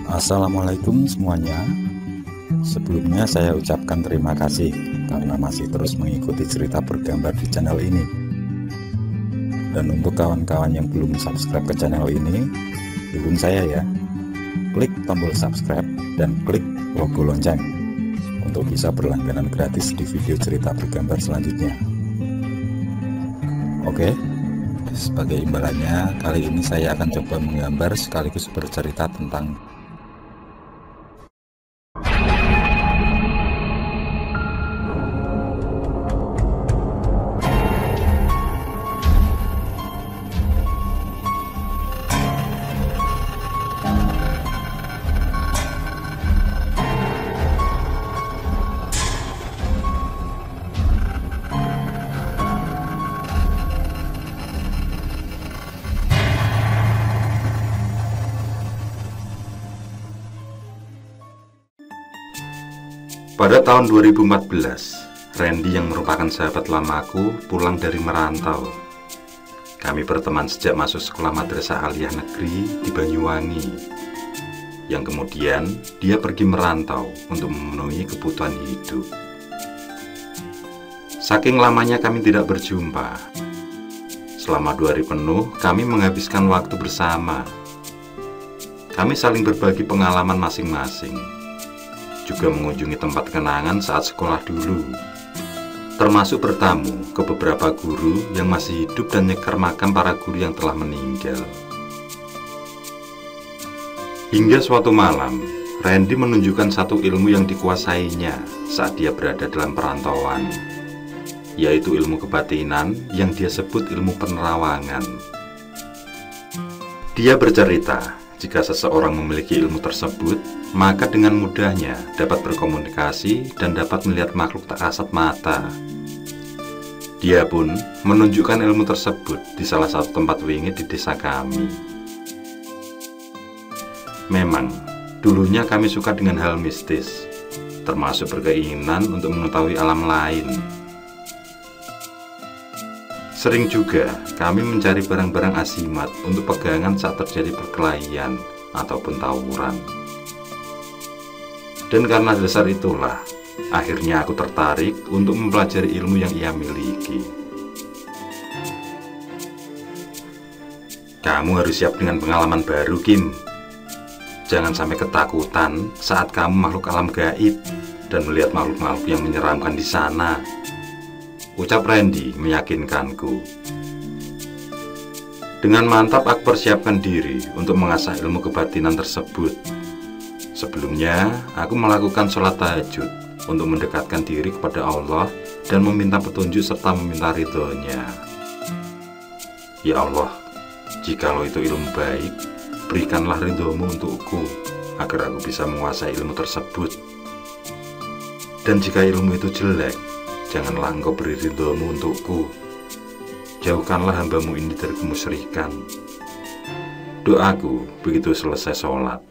Assalamualaikum semuanya. Sebelumnya saya ucapkan terima kasih karena masih terus mengikuti cerita bergambar di channel ini. Dan untuk kawan-kawan yang belum subscribe ke channel ini, dukung saya ya. Klik tombol subscribe dan klik logo lonceng untuk bisa berlangganan gratis di video cerita bergambar selanjutnya. Oke, sebagai imbalannya kali ini saya akan coba menggambar sekaligus bercerita tentang Pada tahun 2014, Randy yang merupakan sahabat lamaku pulang dari merantau. Kami berteman sejak masuk sekolah madrasah aliyah negeri di Banyuwangi. Yang kemudian dia pergi merantau untuk memenuhi kebutuhan hidup. Saking lamanya kami tidak berjumpa. Selama 2 hari penuh kami menghabiskan waktu bersama. Kami saling berbagi pengalaman masing-masing, juga mengunjungi tempat kenangan saat sekolah dulu, termasuk bertamu ke beberapa guru yang masih hidup dan nyekar makam para guru yang telah meninggal. Hingga suatu malam, Randy menunjukkan satu ilmu yang dikuasainya saat dia berada dalam perantauan, yaitu ilmu kebatinan yang dia sebut ilmu penerawangan. Dia bercerita, jika seseorang memiliki ilmu tersebut, maka dengan mudahnya dapat berkomunikasi dan dapat melihat makhluk tak kasat mata. Dia pun menunjukkan ilmu tersebut di salah satu tempat wingit di desa kami. Memang, dulunya kami suka dengan hal mistis, termasuk berkeinginan untuk mengetahui alam lain. Sering juga kami mencari barang-barang asimat untuk pegangan saat terjadi perkelahian ataupun tawuran. Dan karena dasar itulah, akhirnya aku tertarik untuk mempelajari ilmu yang ia miliki. Kamu harus siap dengan pengalaman baru, Kim. Jangan sampai ketakutan saat kamu makhluk alam gaib dan melihat makhluk-makhluk yang menyeramkan di sana, ucap Randy meyakinkanku. Dengan mantap aku persiapkan diri untuk mengasah ilmu kebatinan tersebut. Sebelumnya, aku melakukan sholat tahajud untuk mendekatkan diri kepada Allah dan meminta petunjuk serta meminta ridhonya. Ya Allah, jikalau itu ilmu baik, berikanlah ridhomu untukku agar aku bisa menguasai ilmu tersebut. Dan jika ilmu itu jelek, janganlah engkau beri ridhomu untukku. Jauhkanlah hambamu ini dari kemusyrikan. Doaku begitu selesai sholat.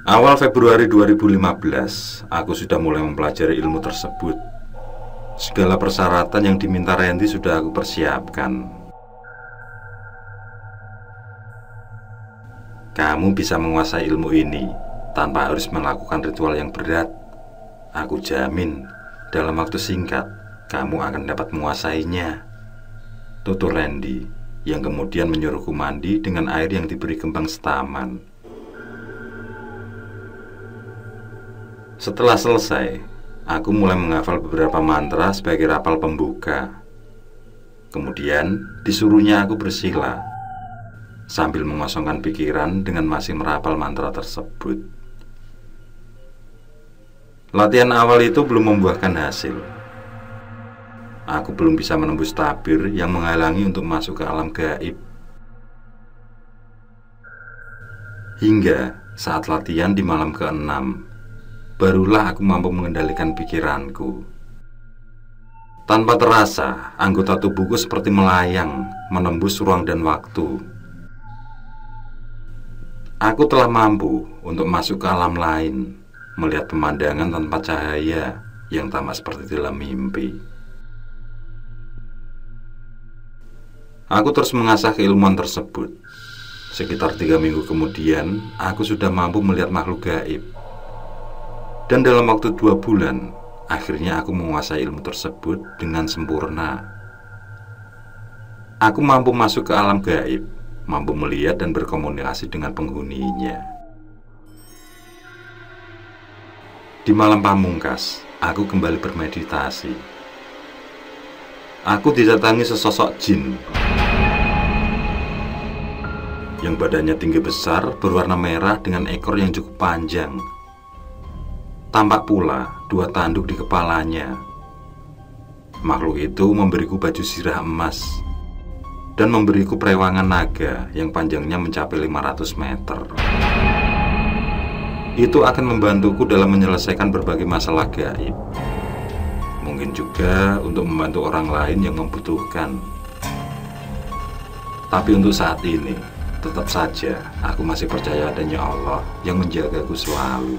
Awal Februari 2015, aku sudah mulai mempelajari ilmu tersebut. Segala persyaratan yang diminta Randy sudah aku persiapkan. Kamu bisa menguasai ilmu ini tanpa harus melakukan ritual yang berat. Aku jamin, dalam waktu singkat, kamu akan dapat menguasainya, tutur Randy, yang kemudian menyuruhku mandi dengan air yang diberi kembang setaman. Setelah selesai, aku mulai menghafal beberapa mantra sebagai rapal pembuka. Kemudian, disuruhnya aku bersila, sambil mengosongkan pikiran dengan masih merapal mantra tersebut. Latihan awal itu belum membuahkan hasil. Aku belum bisa menembus tabir yang menghalangi untuk masuk ke alam gaib. Hingga saat latihan di malam ke-6, barulah aku mampu mengendalikan pikiranku. Tanpa terasa, anggota tubuhku seperti melayang, menembus ruang dan waktu. Aku telah mampu untuk masuk ke alam lain, melihat pemandangan tanpa cahaya yang tampak seperti dalam mimpi. Aku terus mengasah keilmuan tersebut. Sekitar 3 minggu kemudian, aku sudah mampu melihat makhluk gaib. Dan dalam waktu 2 bulan, akhirnya aku menguasai ilmu tersebut dengan sempurna. Aku mampu masuk ke alam gaib, mampu melihat dan berkomunikasi dengan penghuninya. Di malam pamungkas, aku kembali bermeditasi. Aku didatangi sesosok jin yang badannya tinggi besar, berwarna merah dengan ekor yang cukup panjang. Tampak pula 2 tanduk di kepalanya. Makhluk itu memberiku baju zirah emas dan memberiku perewangan naga yang panjangnya mencapai 500 meter. Itu akan membantuku dalam menyelesaikan berbagai masalah gaib. Mungkin juga untuk membantu orang lain yang membutuhkan. Tapi untuk saat ini, tetap saja aku masih percaya adanya Allah yang menjagaku selalu.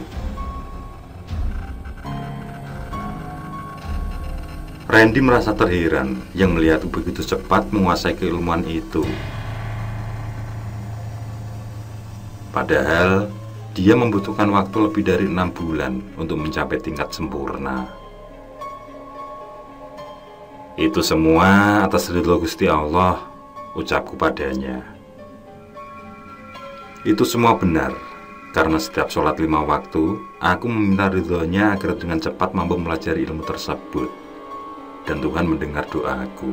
Randy merasa terheran yang melihatku begitu cepat menguasai keilmuan itu. Padahal dia membutuhkan waktu lebih dari 6 bulan untuk mencapai tingkat sempurna. Itu semua atas ridho Gusti Allah, ucapku padanya. Itu semua benar, karena setiap sholat 5 waktu, aku meminta ridhonya agar dengan cepat mampu mempelajari ilmu tersebut. Dan Tuhan mendengar doaku.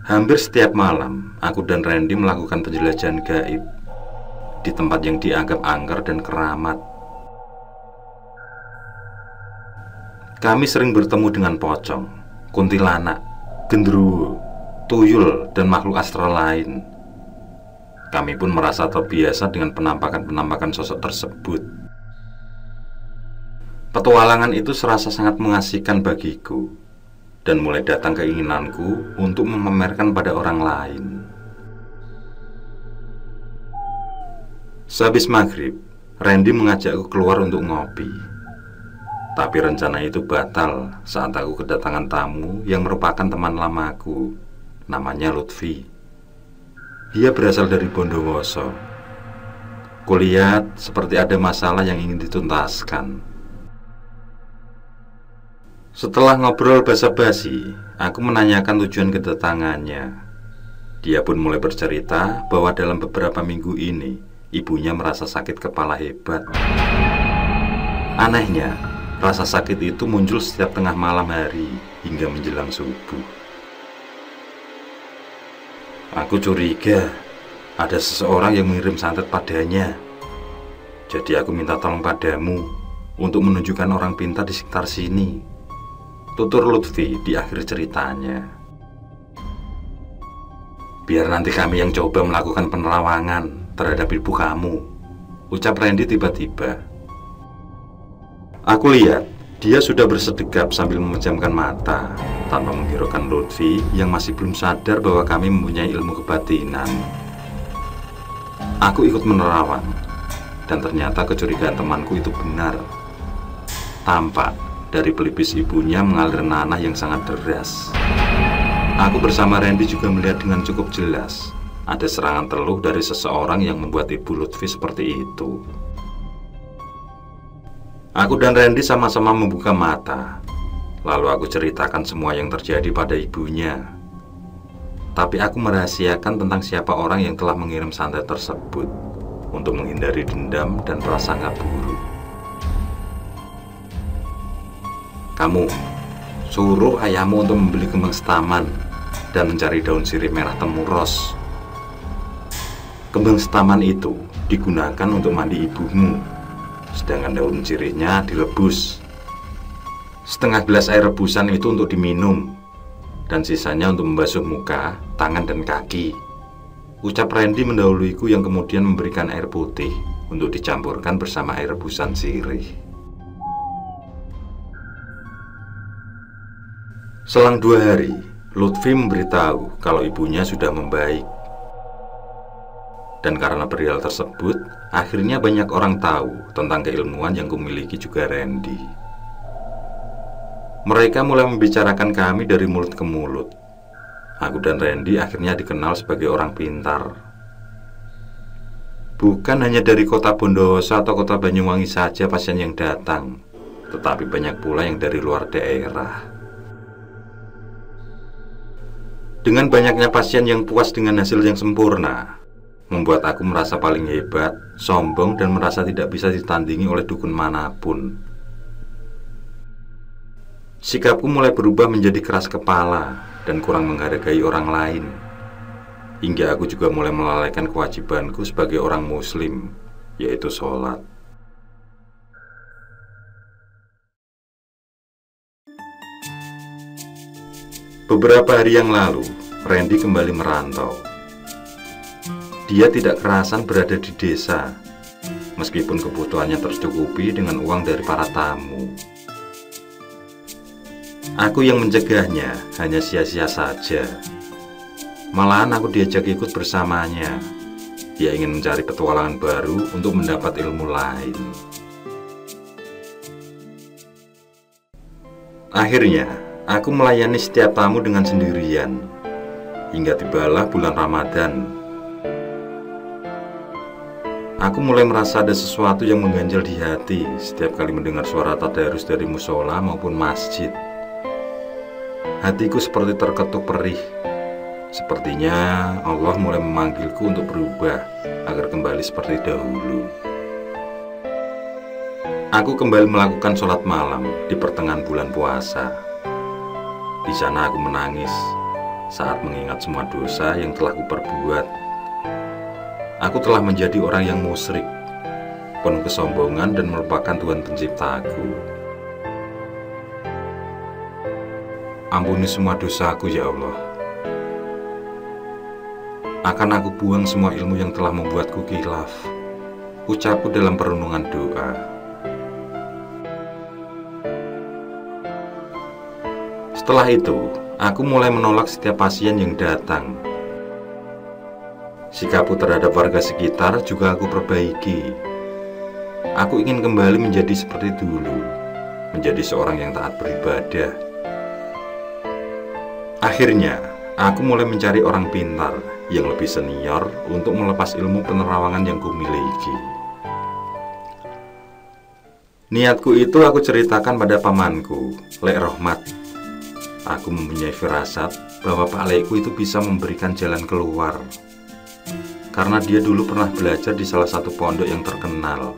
Hampir setiap malam, aku dan Randy melakukan penjelajahan gaib di tempat yang dianggap angker dan keramat. Kami sering bertemu dengan pocong, kuntilanak, genderuwo, tuyul, dan makhluk astral lain. Kami pun merasa terbiasa dengan penampakan-penampakan sosok tersebut. Petualangan itu serasa sangat mengasihkan bagiku, dan mulai datang keinginanku untuk memamerkan pada orang lain. Sehabis maghrib, Randy mengajakku keluar untuk ngopi. Tapi rencana itu batal saat aku kedatangan tamu yang merupakan teman lamaku, namanya Lutfi. Dia berasal dari Bondowoso. Kulihat seperti ada masalah yang ingin dituntaskan. Setelah ngobrol basa-basi, aku menanyakan tujuan kedatangannya. Dia pun mulai bercerita bahwa dalam beberapa minggu ini, ibunya merasa sakit kepala hebat. Anehnya, rasa sakit itu muncul setiap tengah malam hari hingga menjelang subuh. Aku curiga ada seseorang yang mengirim santet padanya. Jadi aku minta tolong padamu untuk menunjukkan orang pintar di sekitar sini, tutur Lutfi di akhir ceritanya. Biar nanti kami yang coba melakukan penerawangan terhadap ibu kamu, ucap Randy tiba-tiba. Aku lihat dia sudah bersedekap sambil memejamkan mata, tanpa menghiraukan Lutfi yang masih belum sadar bahwa kami mempunyai ilmu kebatinan. Aku ikut menerawang, dan ternyata kecurigaan temanku itu benar. Tampak dari pelipis ibunya mengalir nanah yang sangat deras. Aku bersama Randy juga melihat dengan cukup jelas ada serangan teluh dari seseorang yang membuat ibu Lutfi seperti itu. Aku dan Randy sama-sama membuka mata. Lalu aku ceritakan semua yang terjadi pada ibunya. Tapi aku merahasiakan tentang siapa orang yang telah mengirim santet tersebut untuk menghindari dendam dan prasangka buruk. Kamu suruh ayahmu untuk membeli kembang setaman dan mencari daun sirih merah temuros. Kembang setaman itu digunakan untuk mandi ibumu, sedangkan daun sirihnya direbus. Setengah gelas air rebusan itu untuk diminum, dan sisanya untuk membasuh muka, tangan, dan kaki, ucap Randy mendahuluiku yang kemudian memberikan air putih untuk dicampurkan bersama air rebusan sirih. Selang 2 hari, Lutfi memberitahu kalau ibunya sudah membaik. Dan karena perihal tersebut, akhirnya banyak orang tahu tentang keilmuan yang kumiliki juga Randy. Mereka mulai membicarakan kami dari mulut ke mulut. Aku dan Randy akhirnya dikenal sebagai orang pintar. Bukan hanya dari kota Bondowoso atau kota Banyuwangi saja pasien yang datang, tetapi banyak pula yang dari luar daerah. Dengan banyaknya pasien yang puas dengan hasil yang sempurna, membuat aku merasa paling hebat, sombong, dan merasa tidak bisa ditandingi oleh dukun manapun. Sikapku mulai berubah menjadi keras kepala dan kurang menghargai orang lain. Hingga aku juga mulai melalaikan kewajibanku sebagai orang muslim, yaitu sholat. Beberapa hari yang lalu, Randy kembali merantau. Dia tidak kerasan berada di desa, meskipun kebutuhannya tercukupi dengan uang dari para tamu. Aku yang mencegahnya hanya sia-sia saja. Malahan aku diajak ikut bersamanya. Dia ingin mencari petualangan baru untuk mendapat ilmu lain. Akhirnya, aku melayani setiap tamu dengan sendirian. Hingga tibalah bulan Ramadan. Aku mulai merasa ada sesuatu yang mengganjal di hati setiap kali mendengar suara tadarus dari musola maupun masjid. Hatiku seperti terketuk perih. Sepertinya Allah mulai memanggilku untuk berubah agar kembali seperti dahulu. Aku kembali melakukan sholat malam di pertengahan bulan puasa. Di sana aku menangis saat mengingat semua dosa yang telah kuperbuat. Aku telah menjadi orang yang musyrik, penuh kesombongan dan melupakan Tuhan penciptaku. Ampuni semua dosaku ya Allah. Akan aku buang semua ilmu yang telah membuatku khilaf, ucapku dalam perenungan doa. Setelah itu, aku mulai menolak setiap pasien yang datang. Sikapku terhadap warga sekitar juga aku perbaiki. Aku ingin kembali menjadi seperti dulu, menjadi seorang yang taat beribadah. Akhirnya, aku mulai mencari orang pintar yang lebih senior untuk melepas ilmu penerawangan yang kumiliki. Niatku itu aku ceritakan pada pamanku, Lek Rohmat. Aku mempunyai firasat bahwa Pak Lekku itu bisa memberikan jalan keluar. Karena dia dulu pernah belajar di salah satu pondok yang terkenal.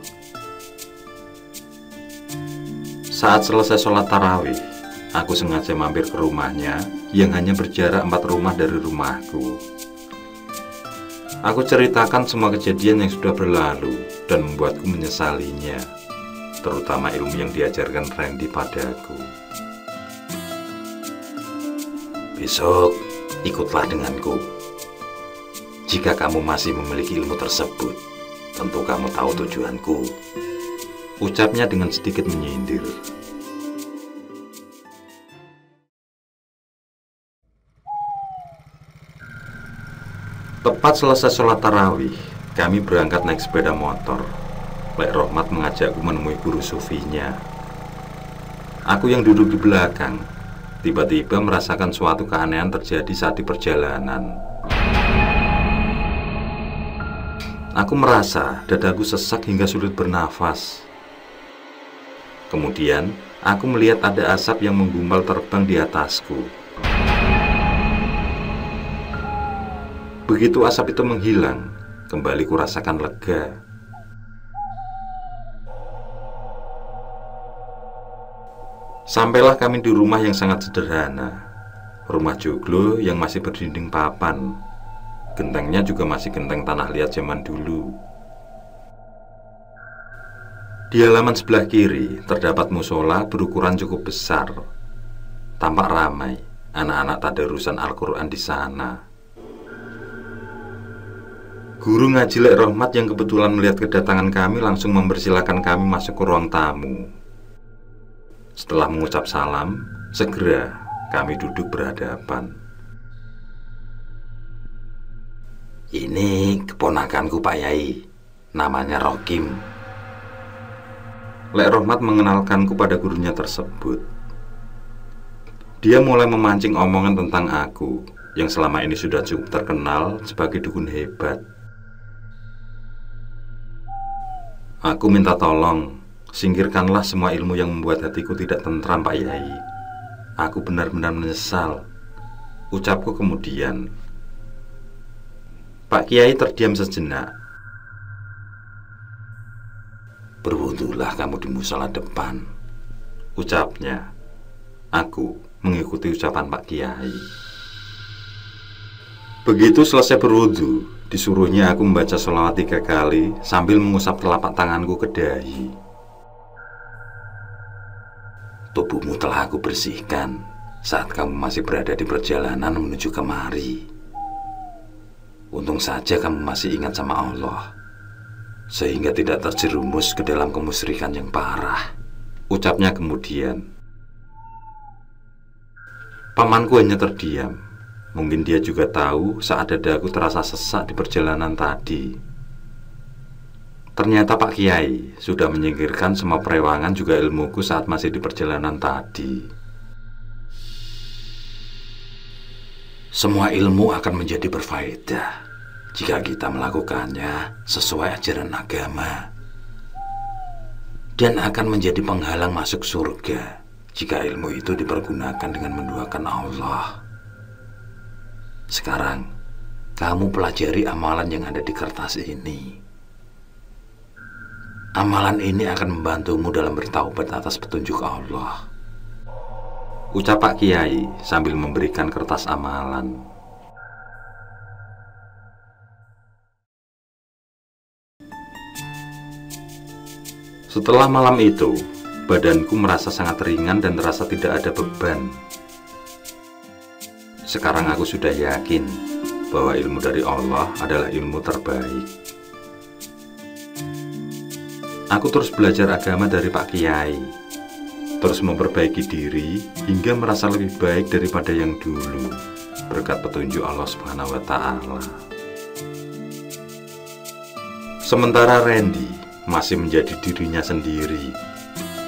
Saat selesai sholat tarawih, aku sengaja mampir ke rumahnya yang hanya berjarak 4 rumah dari rumahku. Aku ceritakan semua kejadian yang sudah berlalu dan membuatku menyesalinya, terutama ilmu yang diajarkan Randy padaku. Besok, ikutlah denganku. Jika kamu masih memiliki ilmu tersebut, tentu kamu tahu tujuanku. Ucapnya dengan sedikit menyindir. Tepat selesai sholat tarawih, kami berangkat naik sepeda motor. Lek Rohmat mengajakku menemui guru sufinya. Aku yang duduk di belakang, tiba-tiba merasakan suatu keanehan terjadi saat di perjalanan. Aku merasa dadaku sesak hingga sulit bernafas. Kemudian, aku melihat ada asap yang menggumpal terbang di atasku. Begitu asap itu menghilang, kembali kurasakan lega. Sampailah kami di rumah yang sangat sederhana. Rumah joglo yang masih berdinding papan. Gentengnya juga masih genteng tanah liat zaman dulu. Di halaman sebelah kiri terdapat musola berukuran cukup besar. Tampak ramai anak-anak tadarusan Al-Quran di sana. Guru ngaji Lek Rohmat yang kebetulan melihat kedatangan kami langsung mempersilahkan kami masuk ke ruang tamu. Setelah mengucap salam, segera kami duduk berhadapan. Ini keponakanku Pak Yai, namanya Rokim. Lek Rohmat mengenalkanku pada gurunya tersebut. Dia mulai memancing omongan tentang aku yang selama ini sudah cukup terkenal sebagai dukun hebat. Aku minta tolong, singkirkanlah semua ilmu yang membuat hatiku tidak tentram Pak Yai. Aku benar-benar menyesal, ucapku kemudian. Pak Kiai terdiam sejenak. Berwudulah kamu di musola depan, ucapnya. Aku mengikuti ucapan Pak Kiai. Begitu selesai berwudu, disuruhnya aku membaca sholawat 3 kali sambil mengusap telapak tanganku ke dahi. Tubuhmu telah aku bersihkan saat kamu masih berada di perjalanan menuju kemari. Untung saja kamu masih ingat sama Allah, sehingga tidak terjerumus ke dalam kemusyrikan yang parah, ucapnya kemudian. Pamanku hanya terdiam. Mungkin dia juga tahu saat dadaku terasa sesak di perjalanan tadi. Ternyata Pak Kiai sudah menyingkirkan semua perewangan juga ilmuku saat masih di perjalanan tadi. Semua ilmu akan menjadi berfaedah jika kita melakukannya sesuai ajaran agama, dan akan menjadi penghalang masuk surga jika ilmu itu dipergunakan dengan menduakan Allah. Sekarang, kamu pelajari amalan yang ada di kertas ini. Amalan ini akan membantumu dalam bertaubat atas petunjuk Allah, ucap Pak Kiai sambil memberikan kertas amalan. Setelah malam itu, badanku merasa sangat ringan dan terasa tidak ada beban. Sekarang aku sudah yakin bahwa ilmu dari Allah adalah ilmu terbaik. Aku terus belajar agama dari Pak Kiai, terus memperbaiki diri hingga merasa lebih baik daripada yang dulu berkat petunjuk Allah Subhanahu wa Ta'ala. Sementara Randy masih menjadi dirinya sendiri.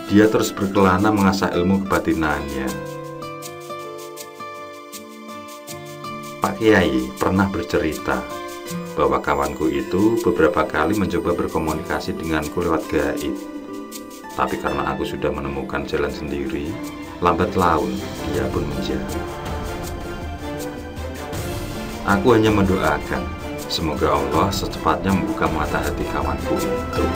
Dia terus berkelana mengasah ilmu kebatinannya. Pak Kiai pernah bercerita bahwa kawanku itu beberapa kali mencoba berkomunikasi denganku lewat gaib. Tapi karena aku sudah menemukan jalan sendiri, lambat laun dia pun menjauh. Aku hanya mendoakan semoga Allah secepatnya membuka mata hati kawanku itu.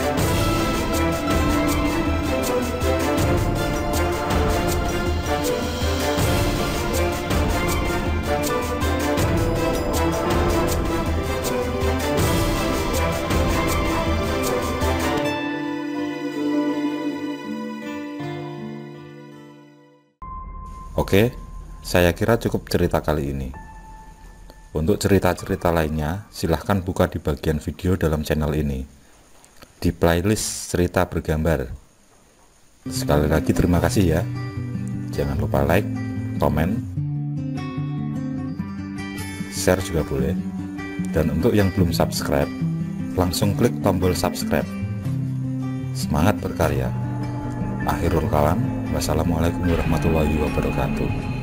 Oke, saya kira cukup cerita kali ini. Untuk cerita-cerita lainnya, silahkan buka di bagian video dalam channel ini, di playlist cerita bergambar. Sekali lagi terima kasih ya. Jangan lupa like, komen, share juga boleh. Dan untuk yang belum subscribe, langsung klik tombol subscribe. Semangat berkarya. Akhirul kalam, wassalamualaikum warahmatullahi wabarakatuh.